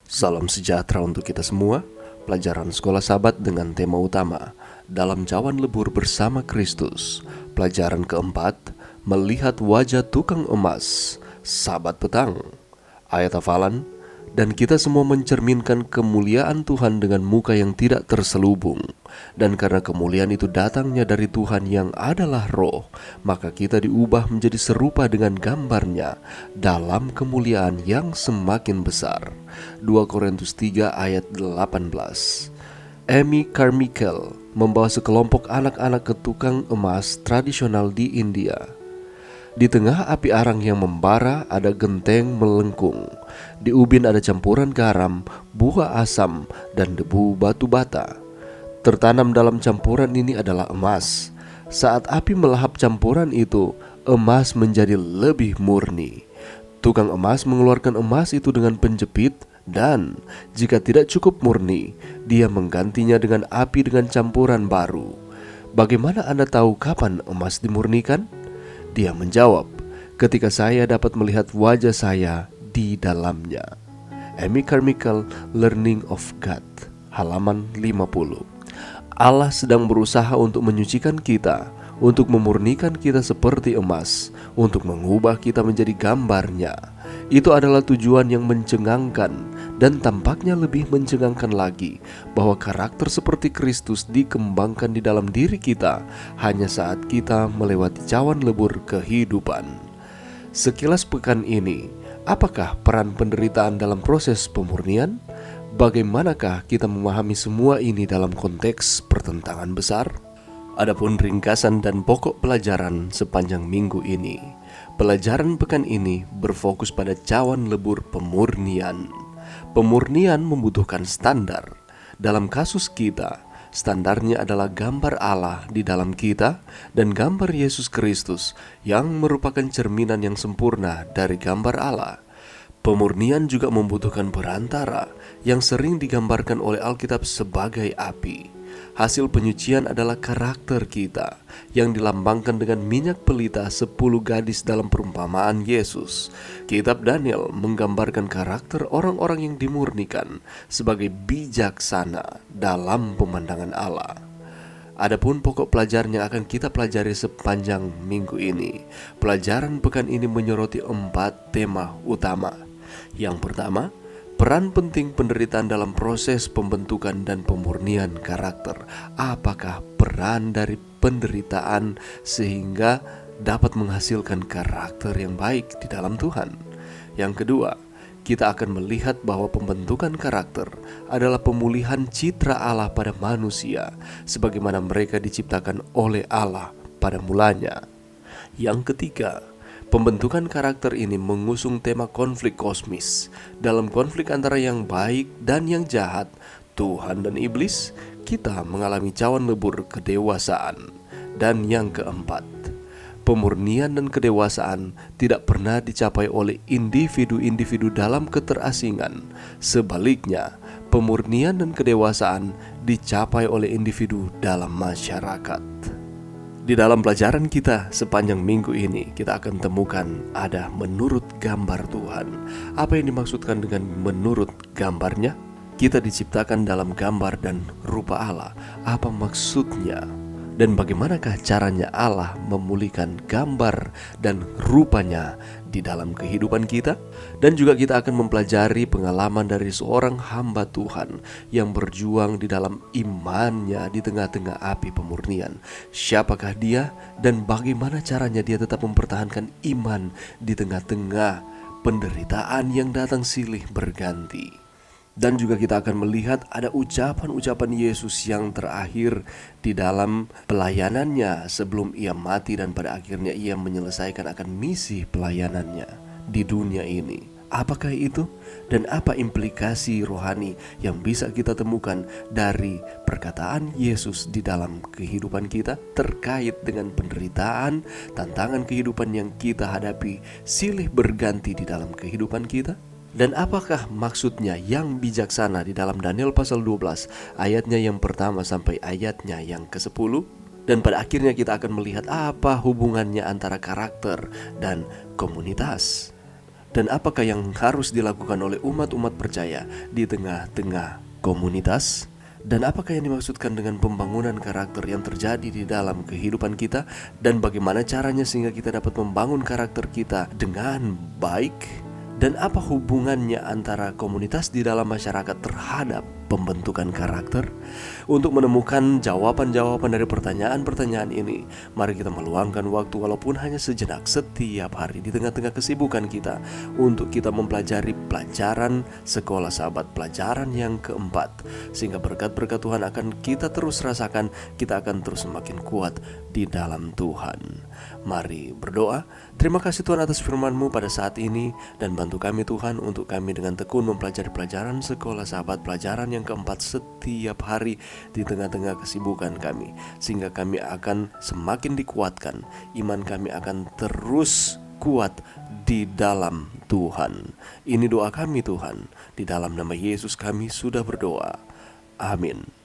Salam sejahtera untuk kita semua. Pelajaran Sekolah Sabat dengan tema utama dalam cawan lebur bersama Kristus. Pelajaran keempat, melihat wajah tukang emas. Sabat petang. Ayat hafalan, dan kita semua mencerminkan kemuliaan Tuhan dengan muka yang tidak terselubung. Dan karena kemuliaan itu datangnya dari Tuhan yang adalah Roh, maka kita diubah menjadi serupa dengan gambarnya dalam kemuliaan yang semakin besar. 2 Korintus 3 ayat 18. Amy Carmichael membawa sekelompok anak-anak ke tukang emas tradisional di India. Di tengah api arang yang membara ada genteng melengkung. Di ubin ada campuran garam, buah asam, dan debu batu bata. Tertanam dalam campuran ini adalah emas. Saat api melahap campuran itu, emas menjadi lebih murni. Tukang emas mengeluarkan emas itu dengan penjepit, dan jika tidak cukup murni, dia menggantinya dengan api dengan campuran baru. Bagaimana Anda tahu kapan emas dimurnikan? Dia menjawab, ketika saya dapat melihat wajah saya di dalamnya. Amy Carmichael, Learning of God, halaman 50. Allah sedang berusaha untuk menyucikan kita, untuk memurnikan kita seperti emas, untuk mengubah kita menjadi gambarnya. Itu adalah tujuan yang mencengangkan, dan tampaknya lebih mencengangkan lagi bahwa karakter seperti Kristus dikembangkan di dalam diri kita hanya saat kita melewati cawan lebur kehidupan. Sekilas pekan ini, apakah peran penderitaan dalam proses pemurnian? Bagaimanakah kita memahami semua ini dalam konteks pertentangan besar? Adapun ringkasan dan pokok pelajaran sepanjang minggu ini. Pelajaran pekan ini berfokus pada cawan lebur pemurnian. Pemurnian membutuhkan standar. Dalam kasus kita, standarnya adalah gambar Allah di dalam kita dan gambar Yesus Kristus yang merupakan cerminan yang sempurna dari gambar Allah. Pemurnian juga membutuhkan perantara yang sering digambarkan oleh Alkitab sebagai api. Hasil penyucian adalah karakter kita yang dilambangkan dengan minyak pelita 10 gadis dalam perumpamaan Yesus. Kitab Daniel menggambarkan karakter orang-orang yang dimurnikan sebagai bijaksana dalam pemandangan Allah. Adapun pokok pelajaran yang akan kita pelajari sepanjang minggu ini. Pelajaran pekan ini menyoroti 4 tema utama. Yang pertama, peran penting penderitaan dalam proses pembentukan dan pemurnian karakter. Apakah peran dari penderitaan sehingga dapat menghasilkan karakter yang baik di dalam Tuhan? Yang kedua, kita akan melihat bahwa pembentukan karakter adalah pemulihan citra Allah pada manusia, sebagaimana mereka diciptakan oleh Allah pada mulanya. Yang ketiga, pembentukan karakter ini mengusung tema konflik kosmis. Dalam konflik antara yang baik dan yang jahat, Tuhan dan iblis, kita mengalami cawan lebur kedewasaan. Dan yang keempat, pemurnian dan kedewasaan tidak pernah dicapai oleh individu-individu dalam keterasingan. Sebaliknya, pemurnian dan kedewasaan dicapai oleh individu dalam masyarakat. Di dalam pelajaran kita sepanjang minggu ini, kita akan temukan ada menurut gambar Tuhan. Apa yang dimaksudkan dengan menurut gambarnya? Kita diciptakan dalam gambar dan rupa Allah. Apa maksudnya? Dan bagaimanakah caranya Allah memulihkan gambar dan rupanya di dalam kehidupan kita? Dan juga kita akan mempelajari pengalaman dari seorang hamba Tuhan yang berjuang di dalam imannya di tengah-tengah api pemurnian. Siapakah dia dan bagaimana caranya dia tetap mempertahankan iman di tengah-tengah penderitaan yang datang silih berganti? Dan juga kita akan melihat ada ucapan-ucapan Yesus yang terakhir di dalam pelayanannya sebelum ia mati dan pada akhirnya ia menyelesaikan akan misi pelayanannya di dunia ini. Apakah itu? Dan apa implikasi rohani yang bisa kita temukan dari perkataan Yesus di dalam kehidupan kita terkait dengan penderitaan, tantangan kehidupan yang kita hadapi silih berganti di dalam kehidupan kita? Dan apakah maksudnya yang bijaksana di dalam Daniel pasal 12 ayatnya yang pertama sampai ayatnya yang ke-10? Dan pada akhirnya kita akan melihat apa hubungannya antara karakter dan komunitas. Dan apakah yang harus dilakukan oleh umat-umat percaya di tengah-tengah komunitas? Dan apakah yang dimaksudkan dengan pembangunan karakter yang terjadi di dalam kehidupan kita? Dan bagaimana caranya sehingga kita dapat membangun karakter kita dengan baik? Dan apa hubungannya antara komunitas di dalam masyarakat terhadap pembentukan karakter? Untuk menemukan jawaban-jawaban dari pertanyaan-pertanyaan ini, mari kita meluangkan waktu walaupun hanya sejenak setiap hari di tengah-tengah kesibukan kita untuk kita mempelajari pelajaran Sekolah Sahabat, pelajaran yang keempat. Sehingga berkat-berkat Tuhan akan kita terus rasakan, kita akan terus semakin kuat di dalam Tuhan. Mari berdoa. Terima kasih Tuhan atas firman-Mu pada saat ini, dan bantu kami Tuhan untuk kami dengan tekun mempelajari pelajaran Sekolah Sahabat, pelajaran yang keempat setiap hari di tengah-tengah kesibukan kami, sehingga kami akan semakin dikuatkan, iman kami akan terus kuat di dalam Tuhan. Ini doa kami Tuhan, di dalam nama Yesus kami sudah berdoa. Amin.